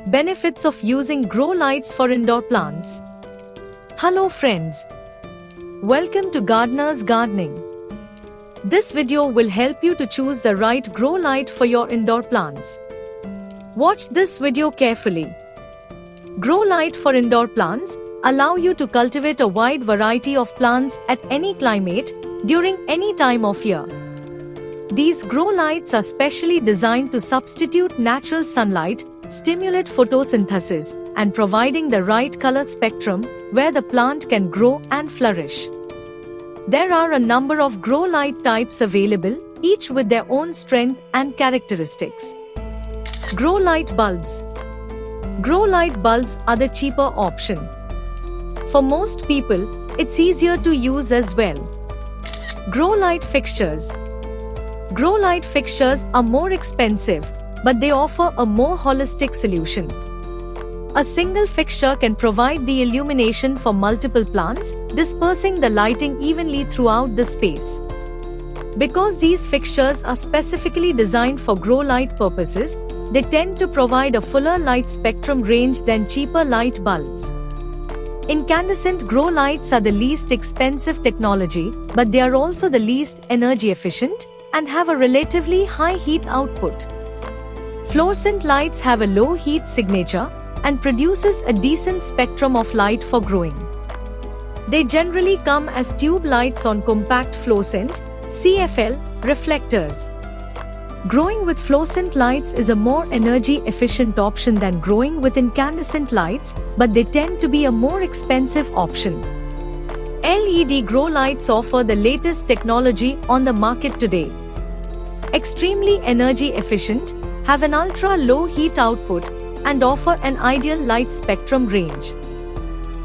Benefits of using grow lights for indoor plants. Hello friends. Welcome to Gardener's Gardening. This video will help you to choose the right grow light for your indoor plants. Watch this video carefully. Grow light for indoor plants allow you to cultivate a wide variety of plants at any climate, during any time of year. These grow lights are specially designed to substitute natural sunlight, stimulate photosynthesis, and providing the right color spectrum where the plant can grow and flourish. There are a number of grow light types available, each with their own strength and characteristics. Grow light bulbs. Grow light bulbs are the cheaper option. For most people, it's easier to use as well. Grow light fixtures. Grow light fixtures are more expensive, but they offer a more holistic solution. A single fixture can provide the illumination for multiple plants, dispersing the lighting evenly throughout the space. Because these fixtures are specifically designed for grow light purposes, they tend to provide a fuller light spectrum range than cheaper light bulbs. Incandescent grow lights are the least expensive technology, but they are also the least energy efficient and have a relatively high heat output. Fluorescent lights have a low heat signature and produces a decent spectrum of light for growing. They generally come as tube lights on compact fluorescent (CFL) reflectors. Growing with fluorescent lights is a more energy efficient option than growing with incandescent lights, but they tend to be a more expensive option. LED grow lights offer the latest technology on the market today. Extremely energy efficient, have an ultra-low heat output, and offer an ideal light spectrum range.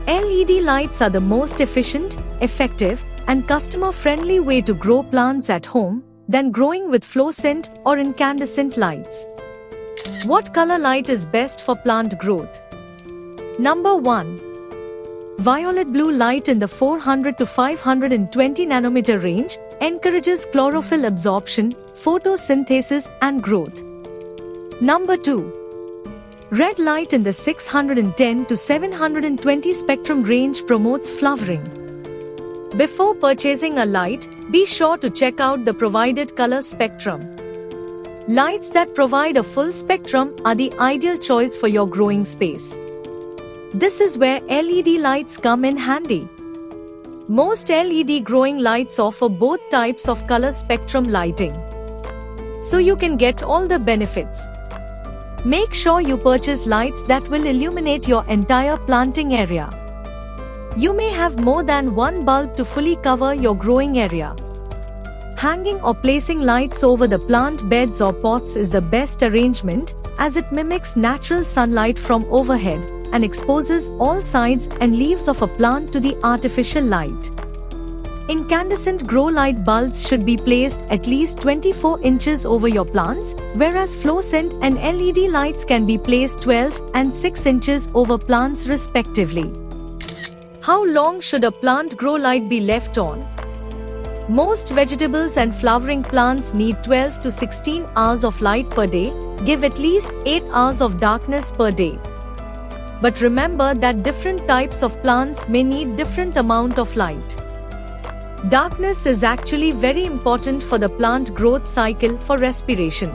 LED lights are the most efficient, effective, and customer-friendly way to grow plants at home than growing with fluorescent or incandescent lights. What color light is best for plant growth? Number 1. Violet blue light in the 400 to 520 nanometer range encourages chlorophyll absorption, photosynthesis, and growth. Number 2. Red light in the 610 to 720 spectrum range promotes flowering. Before purchasing a light, be sure to check out the provided color spectrum. Lights that provide a full spectrum are the ideal choice for your growing space. This is where LED lights come in handy. Most LED growing lights offer both types of color spectrum lighting, so you can get all the benefits. Make sure you purchase lights that will illuminate your entire planting area. You may have more than one bulb to fully cover your growing area. Hanging or placing lights over the plant beds or pots is the best arrangement, as it mimics natural sunlight from overhead and exposes all sides and leaves of a plant to the artificial light. Incandescent grow light bulbs should be placed at least 24 inches over your plants, whereas fluorescent and LED lights can be placed 12 and 6 inches over plants respectively. How long should a plant grow light be left on? Most vegetables and flowering plants need 12 to 16 hours of light per day. Give at least 8 hours of darkness per day. But remember that different types of plants may need different amount of light. Darkness is actually very important for the plant growth cycle for respiration.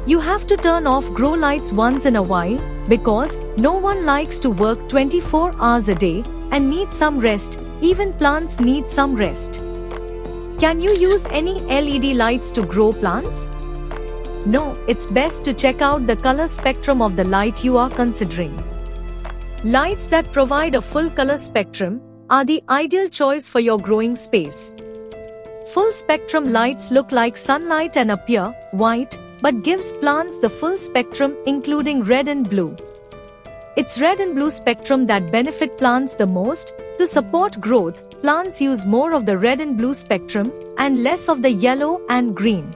You have to turn off grow lights once in a while, because no one likes to work 24 hours a day and need some rest. Even plants need some rest. Can you use any LED lights to grow plants? No, it's best to check out the color spectrum of the light you are considering. Lights that provide a full color spectrum are the ideal choice for your growing space. Full spectrum lights look like sunlight and appear white, but gives plants the full spectrum including red and blue. It's red and blue spectrum that benefit plants the most. To support growth, plants use more of the red and blue spectrum and less of the yellow and green.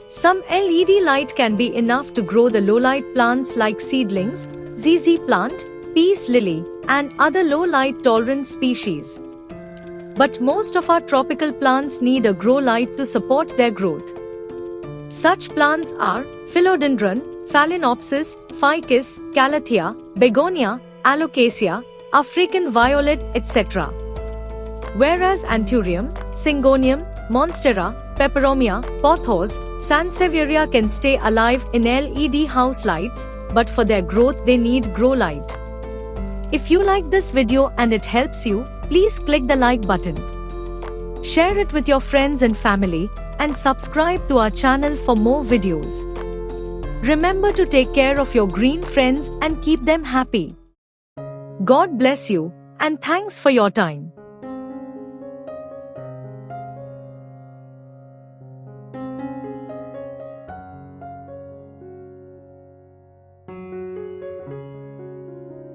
Some LED light can be enough to grow the low light plants like seedlings, ZZ plant, peace lily, and other low light tolerant species. But most of our tropical plants need a grow light to support their growth. Such plants are philodendron, Phalaenopsis, Ficus, Calathea, Begonia, Alocasia, African violet, etc. Whereas Anthurium, Syngonium, Monstera, Peperomia, Pothos, Sansevieria can stay alive in LED house lights, but for their growth they need grow light. If you like this video and it helps you, please click the like button. Share it with your friends and family, and subscribe to our channel for more videos. Remember to take care of your green friends and keep them happy. God bless you, and thanks for your time.